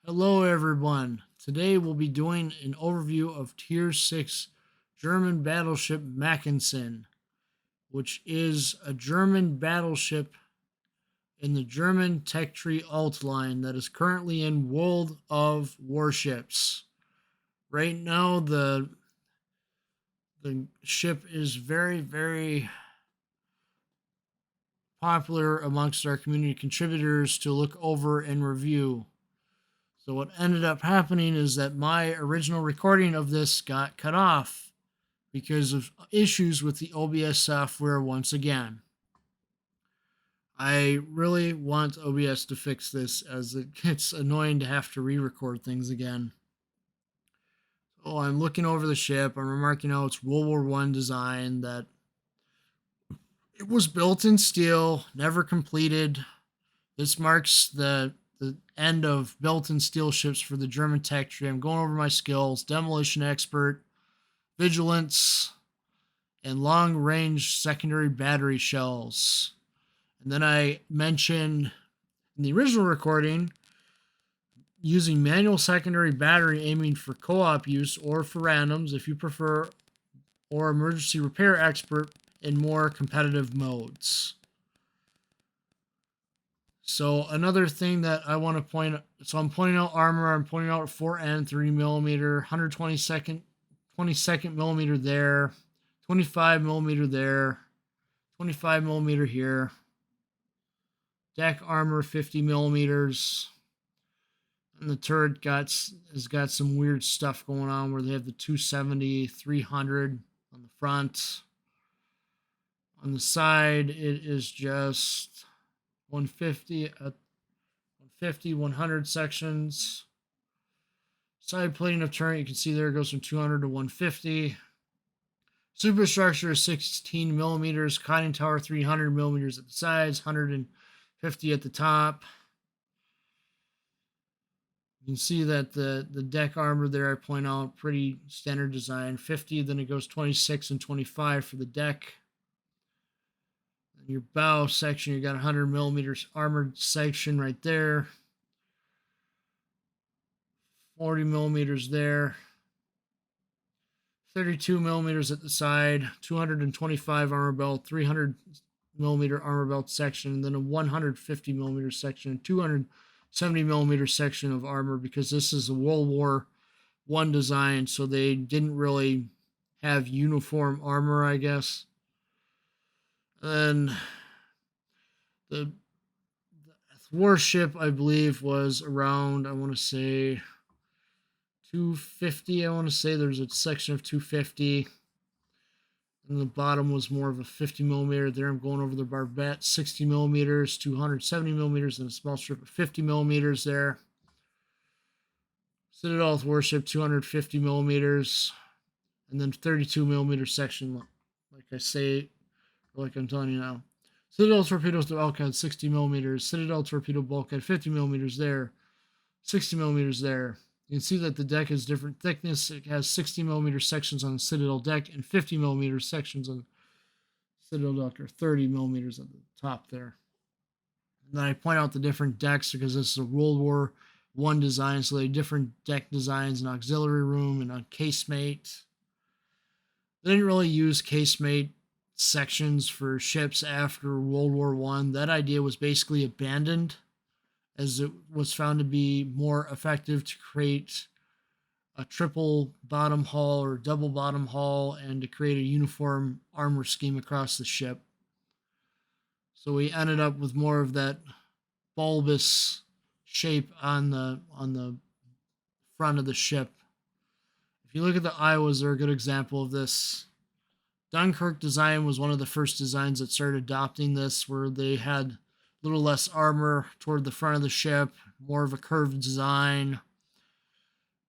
Hello everyone. Today we'll be doing an overview of Tier 6 German battleship Mackensen, which is a German battleship in the German tech tree alt line that is currently in World of Warships. Right now the ship is very popular amongst our community contributors to look over and review. So what ended up happening is that my original recording of this got cut off because of issues with the OBS software once again. I really want OBS to fix this as it gets annoying to have to re-record things again. So I'm looking over the ship. I'm remarking out it's World War I design, that it was built in steel, never completed. This marks the end of built in steel ships for the German tech tree. I'm going over my skills: demolition expert, vigilance, and long range secondary battery shells. And then I mentioned in the original recording using manual secondary battery, aiming for co-op use or for randoms if you prefer, or emergency repair expert in more competitive modes. So another thing that I want to point out, so I'm pointing out armor, I'm pointing out 4N 3mm, 22nd millimeter there, 25 millimeter there, 25 millimeter here. Deck armor 50 millimeters. And the turret has got some weird stuff going on where they have the 270, 300 on the front. On the side, it is just 150, 100 sections. Side plating of turret, you can see there it goes from 200 to 150. Superstructure is 16 millimeters. Conning tower 300 millimeters at the sides, 150 at the top. You can see that the deck armor there, I point out, pretty standard design. 50, then it goes 26 and 25 for the deck. And your bow section, you got 100 millimeters armored section right there. 40 millimeters there. 32 millimeters at the side. 225 armor belt. 300 millimeter armor belt section. And then a 150 millimeter section. 270 millimeter section of armor, because this is a World War I design, so they didn't really have uniform armor, I guess. And the warship, I believe, was around, I want to say 250. I want to say there's a section of 250. And the bottom was more of a 50 millimeter. There I'm going over the barbette, 60 millimeters, 270 millimeters, and a small strip of 50 millimeters there. Citadel warship, 250 millimeters, and then 32 millimeter section, like I say, like I'm telling you now. Citadel torpedoes to bulkhead, 60 millimeters. Citadel torpedo bulkhead, 50 millimeters there, 60 millimeters there. You can see that the deck is different thickness. It has 60 millimeter sections on the Citadel deck and 50 millimeter sections on Citadel deck, or 30 millimeters at the top there. And then I point out the different decks because this is a World War I design, so they have different deck designs, an auxiliary room and a casemate. They didn't really use casemate sections for ships after World War I. That idea was basically abandoned, as it was found to be more effective to create a triple bottom hull or double bottom hull and to create a uniform armor scheme across the ship. So we ended up with more of that bulbous shape on the front of the ship. If you look at the Iowas, they're a good example of this. Dunkirk design was one of the first designs that started adopting this, where they had a little less armor toward the front of the ship, more of a curved design.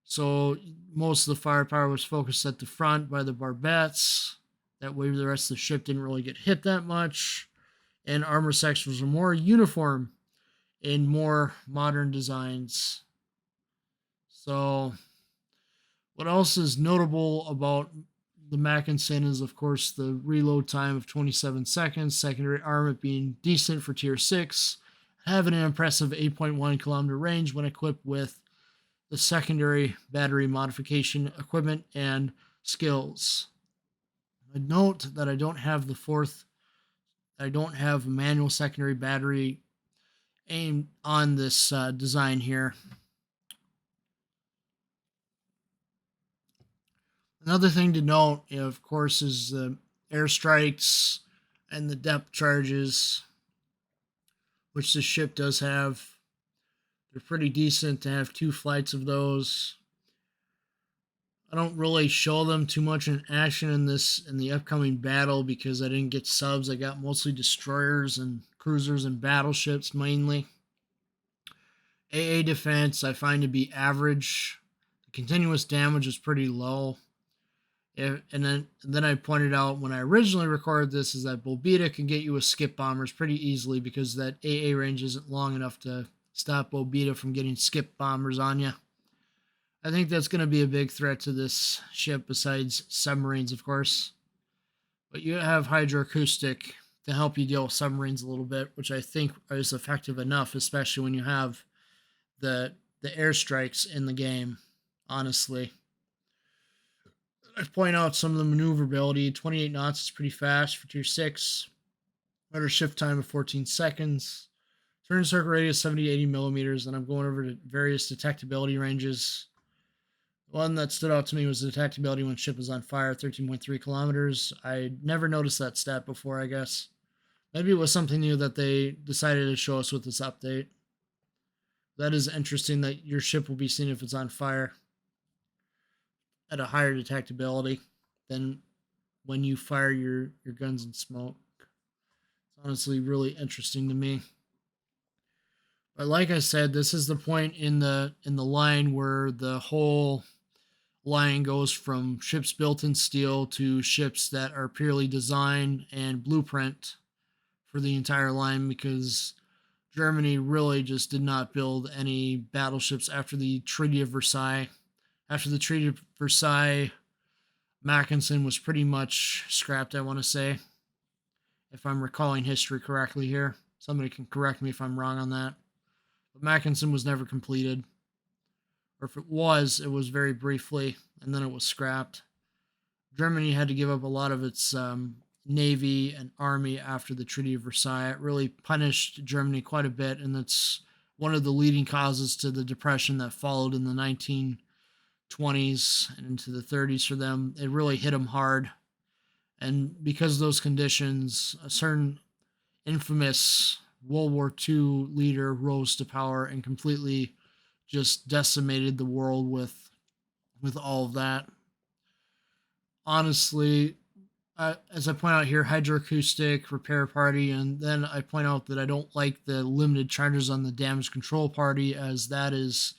So most of the firepower was focused at the front by the barbettes. That way the rest of the ship didn't really get hit that much. And armor sections were more uniform in more modern designs. So what else is notable about the Mackensen is, of course, the reload time of 27 seconds, secondary armor being decent for Tier 6, having an impressive 8.1 kilometer range when equipped with the secondary battery modification equipment and skills. I note that I don't have a manual secondary battery aimed on this design here. Another thing to note, of course, is the airstrikes and the depth charges, which the ship does have. They're pretty decent to have 2 flights of those. I don't really show them too much in action in the upcoming battle because I didn't get subs. I got mostly destroyers and cruisers and battleships mainly. AA defense I find to be average. The continuous damage is pretty low. And then I pointed out when I originally recorded this is that Bobita can get you with skip bombers pretty easily because that AA range isn't long enough to stop Bobita from getting skip bombers on you. I think that's going to be a big threat to this ship besides submarines, of course. But you have hydroacoustic to help you deal with submarines a little bit, which I think is effective enough, especially when you have the airstrikes in the game, honestly. I point out some of the maneuverability. 28 knots is pretty fast for tier 6. Rudder shift time of 14 seconds. Turn circle radius 70 to 80 millimeters. And I'm going over to various detectability ranges. One that stood out to me was the detectability when ship is on fire, 13.3 kilometers. I never noticed that stat before, I guess. Maybe it was something new that they decided to show us with this update. That is interesting that your ship will be seen if it's on fire at a higher detectability than when you fire your guns and smoke. It's honestly really interesting to me. But like I said, this is the point in the line where the whole line goes from ships built in steel to ships that are purely design and blueprint for the entire line, because Germany really just did not build any battleships after the Treaty of Versailles. After the Treaty of Versailles, Mackensen was pretty much scrapped, I want to say, if I'm recalling history correctly here. Somebody can correct me if I'm wrong on that. But Mackensen was never completed. Or if it was very briefly, and then it was scrapped. Germany had to give up a lot of its navy and army after the Treaty of Versailles. It really punished Germany quite a bit, and that's one of the leading causes to the depression that followed in the 1920s and into the 30s for them. It really hit them hard. And because of those conditions, a certain infamous World War II leader rose to power and completely just decimated the world with all of that. Honestly, as I point out here, hydroacoustic, repair party, and then I point out that I don't like the limited charges on the damage control party, as that is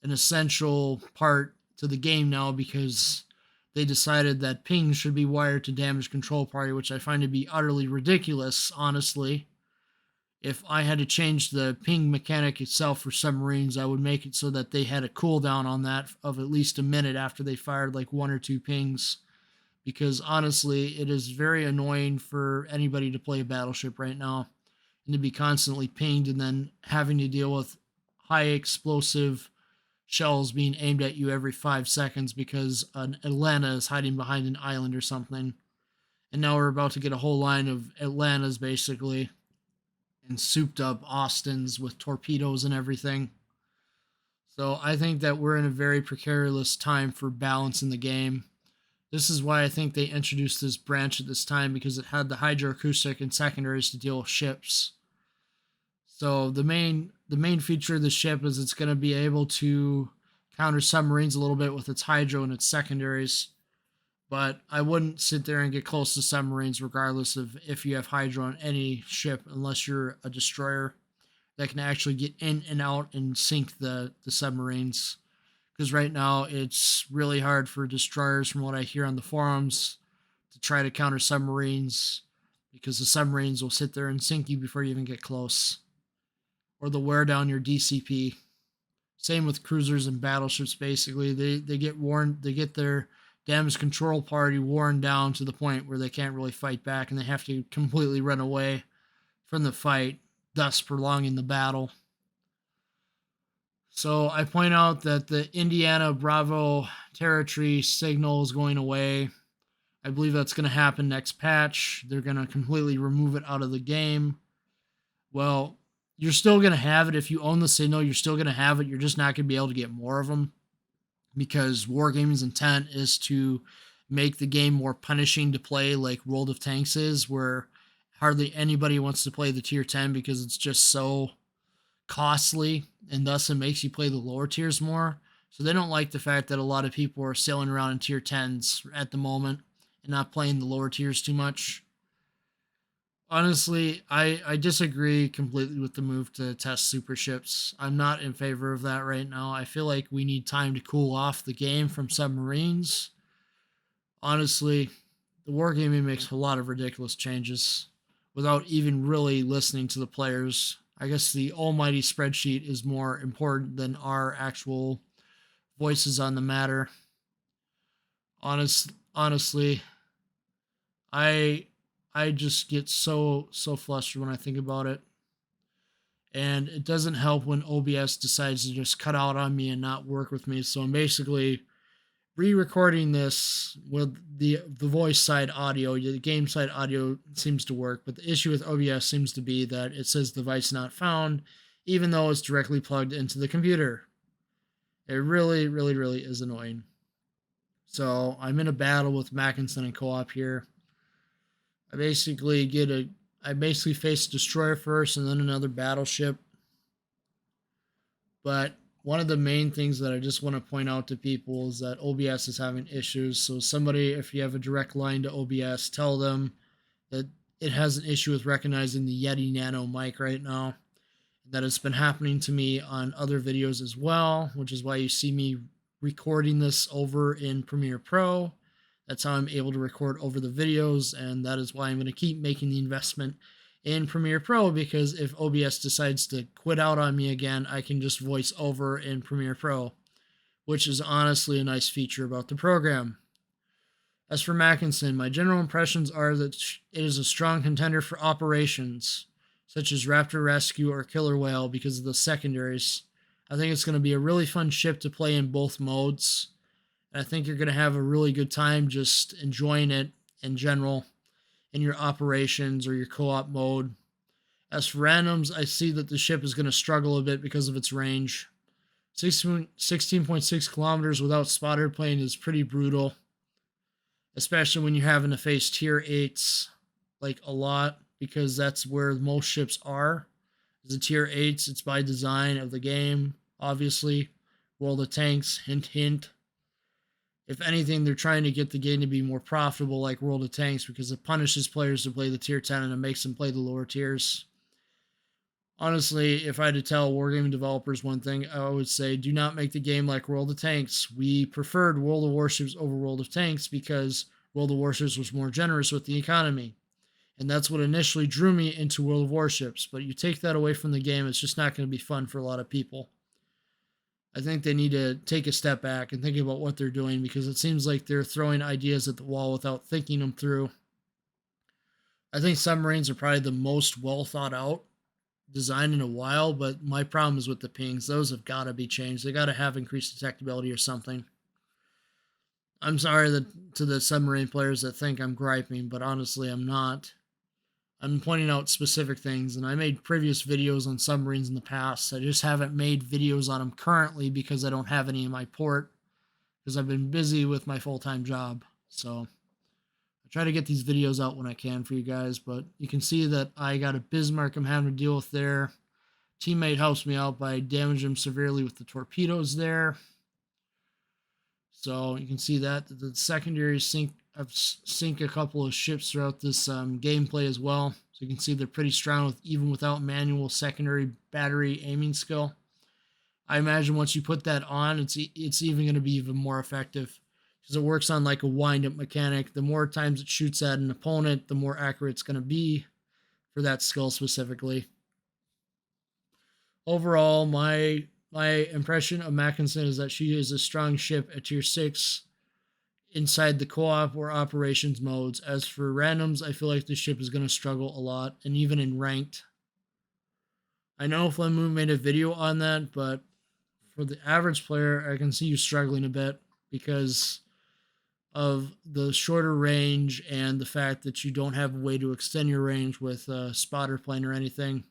an essential part to the game now because they decided that ping should be wired to damage control party, which I find to be utterly ridiculous, honestly. If I had to change the ping mechanic itself for submarines, I would make it so that they had a cooldown on that of at least a minute after they fired like 1 or 2 pings. Because honestly, it is very annoying for anybody to play a battleship right now and to be constantly pinged and then having to deal with high explosive shells being aimed at you every 5 seconds because an Atlanta is hiding behind an island or something. And now we're about to get a whole line of Atlantas basically, and souped up Austins with torpedoes and everything. So I think that we're in a very precarious time for balance in the game. This is why I think they introduced this branch at this time, because it had the hydroacoustic and secondaries to deal with ships. So the main feature of the ship is it's going to be able to counter submarines a little bit with its hydro and its secondaries. But I wouldn't sit there and get close to submarines regardless of if you have hydro on any ship, unless you're a destroyer that can actually get in and out and sink the submarines. Because right now it's really hard for destroyers, from what I hear on the forums, to try to counter submarines, because the submarines will sit there and sink you before you even get close. Or they'll wear down your DCP. Same with cruisers and battleships, basically. They get their damage control party worn down to the point where they can't really fight back and they have to completely run away from the fight, thus prolonging the battle. So I point out that the Indiana Bravo territory signal is going away. I believe that's going to happen next patch. They're going to completely remove it out of the game. Well, you're still going to have it. If you own the signal, you're still going to have it. You're just not going to be able to get more of them, because Wargaming's intent is to make the game more punishing to play, like World of Tanks is, where hardly anybody wants to play the tier 10 because it's just so costly, and thus it makes you play the lower tiers more. So they don't like the fact that a lot of people are sailing around in tier 10s at the moment and not playing the lower tiers too much. Honestly, I disagree completely with the move to test super ships. I'm not in favor of that right now. I feel like we need time to cool off the game from submarines. Honestly, the wargaming makes a lot of ridiculous changes without even really listening to the players. I guess the almighty spreadsheet is more important than our actual voices on the matter. Honestly, I I just get so flustered when I think about it. And it doesn't help when OBS decides to just cut out on me and not work with me. So I'm basically re-recording this with the voice side audio. The game side audio seems to work, but the issue with OBS seems to be that it says device not found, even though it's directly plugged into the computer. It really is annoying. So I'm in a battle with Mackensen and co-op here. I basically face a destroyer first and then another battleship. But one of the main things that I just want to point out to people is that OBS is having issues. So somebody, if you have a direct line to OBS, tell them that it has an issue with recognizing the Yeti Nano mic right now. That it's been happening to me on other videos as well, which is why you see me recording this over in Premiere Pro. That's how I'm able to record over the videos, and that is why I'm going to keep making the investment in Premiere Pro, because if OBS decides to quit out on me again, I can just voice over in Premiere Pro, which is honestly a nice feature about the program. As for Mackensen, my general impressions are that it is a strong contender for operations, such as Raptor Rescue or Killer Whale, because of the secondaries. I think it's going to be a really fun ship to play in both modes. And I think you're going to have a really good time just enjoying it in general in your operations or your co-op mode. As for randoms, I see that the ship is going to struggle a bit because of its range. 16.6 kilometers without spotter plane is pretty brutal, especially when you're having to face tier 8s like a lot, because that's where most ships are. The tier 8s, it's by design of the game, obviously. World of Tanks, hint hint. If anything, they're trying to get the game to be more profitable like World of Tanks, because it punishes players to play the tier 10 and it makes them play the lower tiers. Honestly, if I had to tell wargaming developers one thing, I would say do not make the game like World of Tanks. We preferred World of Warships over World of Tanks because World of Warships was more generous with the economy. And that's what initially drew me into World of Warships. But you take that away from the game, it's just not going to be fun for a lot of people. I think they need to take a step back and think about what they're doing, because it seems like they're throwing ideas at the wall without thinking them through. I think submarines are probably the most well thought out design in a while, but my problem is with the pings. Those have got to be changed. They got to have increased detectability or something. I'm sorry to the submarine players that think I'm griping, but honestly, I'm not. I'm pointing out specific things, and I made previous videos on submarines in the past. I just haven't made videos on them currently because I don't have any in my port, because I've been busy with my full-time job. So I try to get these videos out when I can for you guys, but you can see that I got a Bismarck I'm having to deal with there. Teammate helps me out by damaging him severely with the torpedoes there. So you can see that the secondary sink a couple of ships throughout this gameplay as well. So you can see they're pretty strong even without manual secondary battery aiming skill. I imagine once you put that on, it's even going to be even more effective, because it works on like a wind-up mechanic. The more times it shoots at an opponent, the more accurate it's going to be for that skill specifically. Overall, my impression of Mackensen is that she is a strong ship at tier 6 inside the co-op or operations modes. As for randoms, I feel like this ship is going to struggle a lot, and even in ranked. I know Flynn Moon made a video on that, but for the average player, I can see you struggling a bit because of the shorter range and the fact that you don't have a way to extend your range with a spotter plane or anything.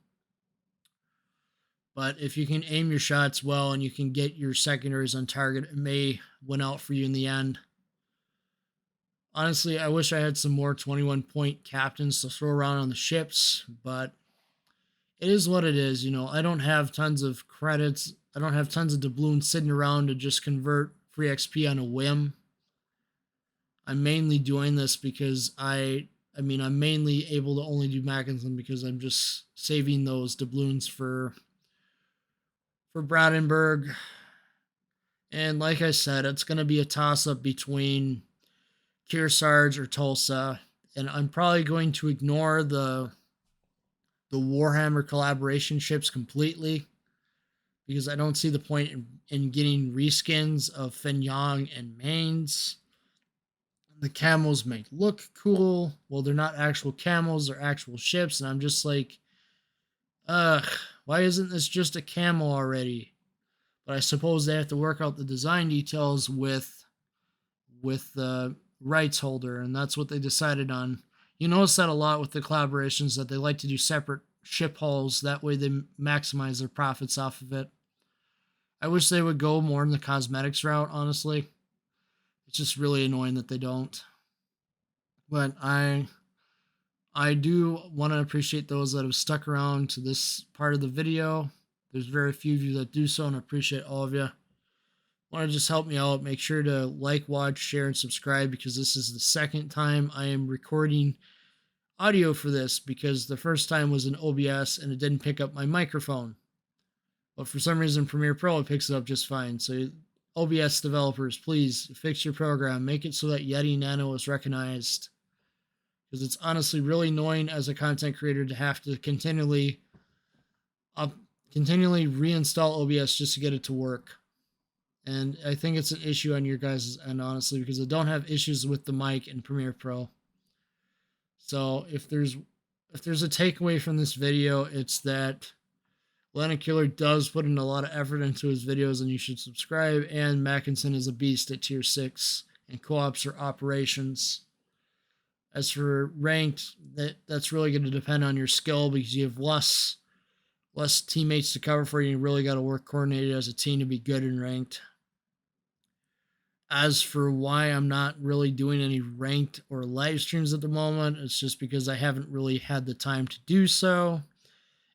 But if you can aim your shots well and you can get your secondaries on target, it may win out for you in the end. Honestly, I wish I had some more 21-point captains to throw around on the ships, but it is what it is. You know, I don't have tons of credits. I don't have tons of doubloons sitting around to just convert free XP on a whim. I'm mainly doing this because I'm mainly able to only do Mackensen because I'm just saving those doubloons for Brandenburg. And like I said, it's going to be a toss-up between Kearsarge or Tulsa. And I'm probably going to ignore the Warhammer collaboration ships completely because I don't see the point in getting reskins of Fenyang and Mainz. The camos may look cool. Well, they're not actual camos, they're actual ships. And I'm just like, ugh, why isn't this just a camo already? But I suppose they have to work out the design details with the rights holder, and that's what they decided on. You notice that a lot with the collaborations, that they like to do separate ship hulls. That way they maximize their profits off of it. I wish they would go more in the cosmetics route, honestly. It's just really annoying that they don't. But I do want to appreciate those that have stuck around to this part of the video. There's very few of you that do so, and I appreciate all of you. Want to just help me out, make sure to like, watch, share, and subscribe, because this is the second time I am recording audio for this, because the first time was in OBS and it didn't pick up my microphone. But for some reason, Premiere Pro, it picks it up just fine. So OBS developers, please fix your program. Make it so that Yeti Nano is recognized. Because it's honestly really annoying as a content creator to have to continually reinstall OBS just to get it to work. And I think it's an issue on your guys' end, honestly, because I don't have issues with the mic in Premiere Pro. So if there's a takeaway from this video, it's that Landedkiller does put in a lot of effort into his videos, and you should subscribe. And Mackensen is a beast at tier 6, and co-ops are operations. As for ranked, that's really going to depend on your skill, because you have less teammates to cover for you. You really got to work coordinated as a team to be good in ranked. As for why I'm not really doing any ranked or live streams at the moment, it's just because I haven't really had the time to do so.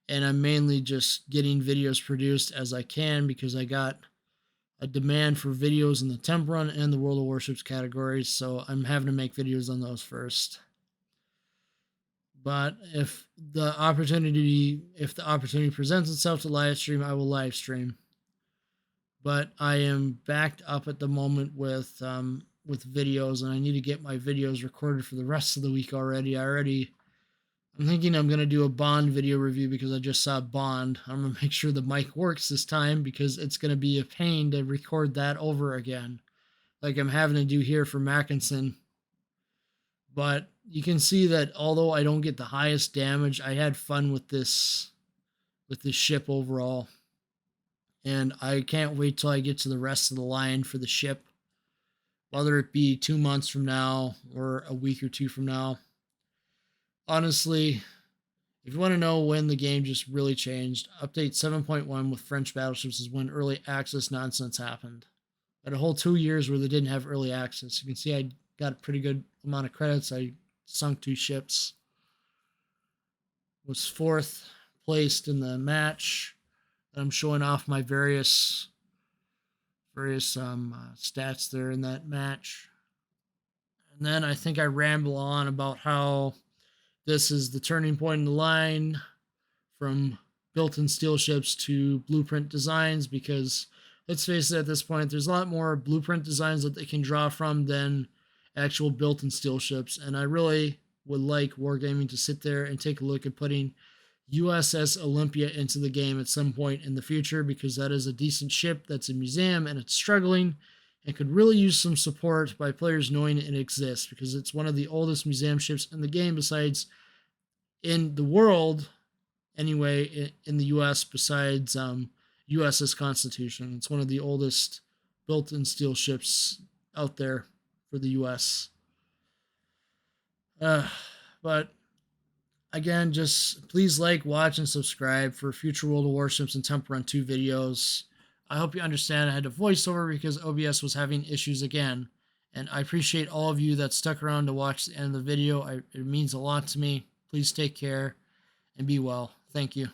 And I'm mainly just getting videos produced as I can, because I got a demand for videos in the Temp Run and the World of Warships categories. So I'm having to make videos on those first. But if the opportunity presents itself to live stream, I will live stream. But I am backed up at the moment with videos, and I need to get my videos recorded for the rest of the week already. I'm thinking I'm going to do a Bond video review, because I just saw Bond. I'm going to make sure the mic works this time, because it's going to be a pain to record that over again, like I'm having to do here for Mackensen. But you can see that although I don't get the highest damage, I had fun with this ship overall. And I can't wait till I get to the rest of the line for the ship, whether it be 2 months from now or a week or two from now. Honestly, if you want to know when the game just really changed, update 7.1 with French battleships is when early access nonsense happened. I had a whole 2 years where they didn't have early access. You can see I got a pretty good amount of credits. I sunk 2 ships. Was 4th placed in the match. I'm showing off my various stats there in that match. And then I think I ramble on about how this is the turning point in the line from built-in steel ships to blueprint designs, because let's face it, at this point, there's a lot more blueprint designs that they can draw from than actual built-in steel ships. And I really would like Wargaming to sit there and take a look at putting USS Olympia into the game at some point in the future, because that is a decent ship that's a museum and it's struggling and could really use some support by players knowing it exists, because it's one of the oldest museum ships in the game, besides in the world anyway, in the US, besides USS Constitution. It's one of the oldest built in steel ships out there for the US. But again, just please like, watch, and subscribe for future World of Warships and Temple Run 2 videos. I hope you understand I had to voiceover because OBS was having issues again. And I appreciate all of you that stuck around to watch the end of the video. It means a lot to me. Please take care and be well. Thank you.